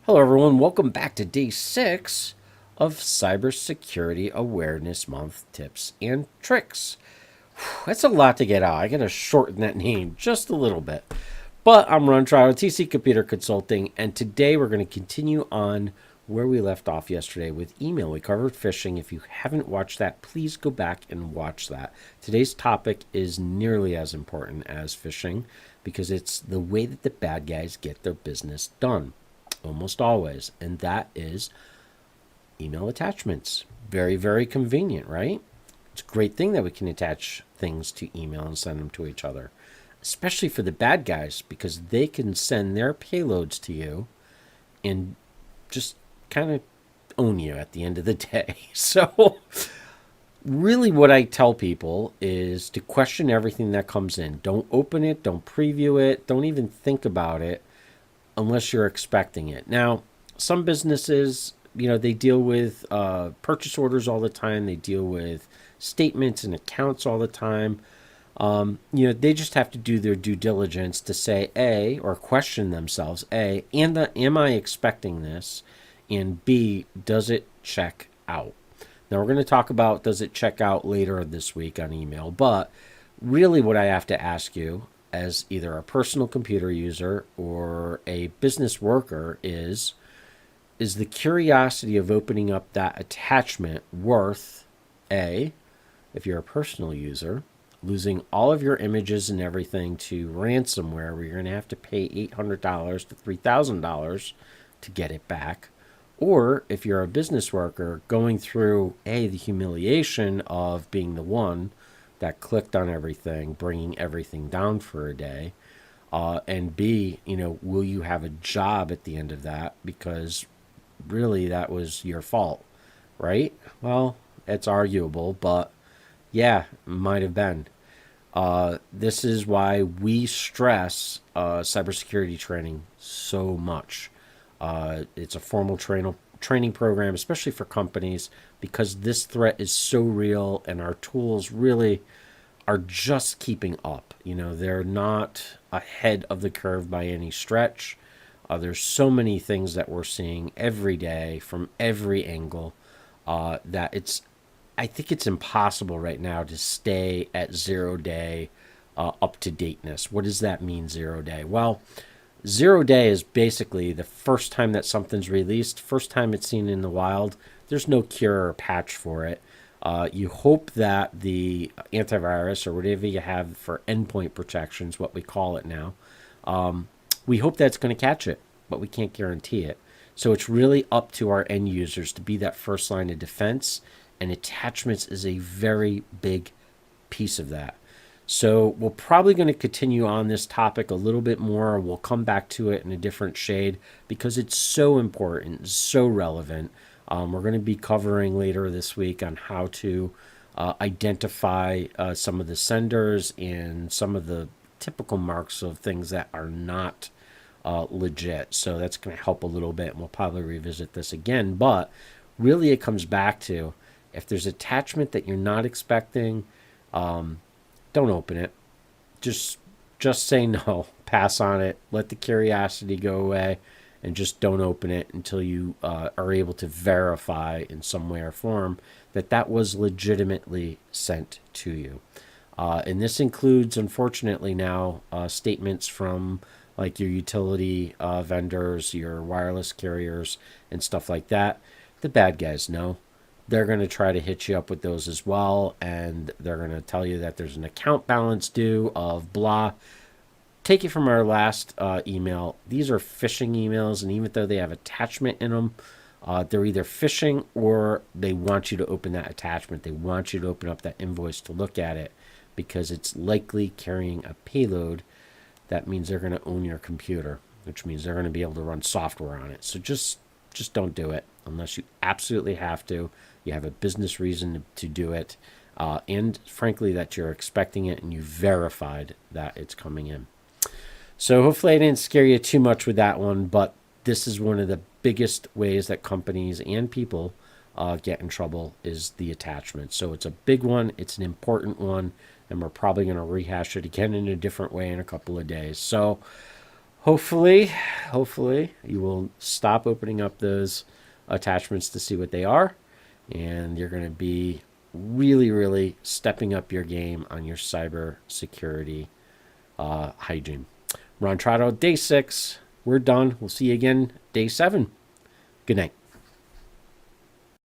Hello, everyone. Welcome back to day 6 of Cybersecurity Awareness Month tips and tricks. That's a lot to get out. I got to shorten that name just a little bit. But I'm Ron Trout, TC Computer Consulting, and today we're going to continue on where we left off yesterday with email. We covered phishing. If you haven't watched that, please go back and watch that. Today's topic is nearly as important as phishing because it's the way that the bad guys get their business done. Almost always, and that is email attachments. Very, very convenient, right? It's a great thing that we can attach things to email and send them to each other, especially for the bad guys, because they can send their payloads to you and just kind of own you at the end of the day. So, really, what I tell people is to question everything that comes in. Don't open it, don't preview it, don't even think about it unless you're expecting it. Now, some businesses, they deal with purchase orders all the time. They deal with statements and accounts all the time. They just have to do their due diligence to say, A, or question themselves, A, am I expecting this? And B, does it check out? Now, we're going to talk about does it check out later this week on email, but really what I have to ask you as either a personal computer user or a business worker is the curiosity of opening up that attachment worth, A, if you're a personal user, losing all of your images and everything to ransomware where you're going to have to pay $800 to $3,000 to get it back, or if you're a business worker going through, A, the humiliation of being the one that clicked on everything, bringing everything down for a day, and B, will you have a job at the end of that because really that was your fault, right? Well, it's arguable, but yeah, might have been. This is why we stress cybersecurity training so much. It's a formal training program, especially for companies, because this threat is so real and our tools really are just keeping up. They're not ahead of the curve by any stretch. There's so many things that we're seeing every day from every angle that I think it's impossible right now to stay at 0 day up to dateness. What does that mean, 0 day? Well, 0 day is basically the first time that something's released, first time it's seen in the wild. There's no cure or patch for it. You hope that the antivirus or whatever you have for endpoint protection is what we call it now. We hope that's going to catch it, but we can't guarantee it. So it's really up to our end users to be that first line of defense, and attachments is a very big piece of that. So we're probably going to continue on this topic a little bit more. We'll come back to it in a different shade because it's so important, so relevant. We're going to be covering later this week on how to identify some of the senders and some of the typical marks of things that are not legit. So that's going to help a little bit, and we'll probably revisit this again. But really, it comes back to if there's attachment that you're not expecting, don't open it. Just say no. Pass on it. Let the curiosity go away, and just don't open it until you are able to verify in some way or form that that was legitimately sent to you. And this includes, unfortunately, now statements from like your utility vendors, your wireless carriers, and stuff like that. The bad guys know. They're going to try to hit you up with those as well, and they're going to tell you that there's an account balance due of blah. Take it from our last email. These are phishing emails, and even though they have attachment in them, they're either phishing or they want you to open that attachment. They want you to open up that invoice to look at it because it's likely carrying a payload. That means they're going to own your computer, which means they're going to be able to run software on it. So just don't do it unless you absolutely have to. You have a business reason to do it, and frankly that you're expecting it and you verified that it's coming in. So hopefully I didn't scare you too much with that one, but this is one of the biggest ways that companies and people get in trouble is the attachment. So it's a big one, it's an important one, and we're probably going to rehash it again in a different way in a couple of days. So Hopefully, hopefully you will stop opening up those attachments to see what they are, and you're going to be really, really stepping up your game on your cyber security hygiene. Ron Trotto, day 6. We're done. We'll see you again day 7. Good night.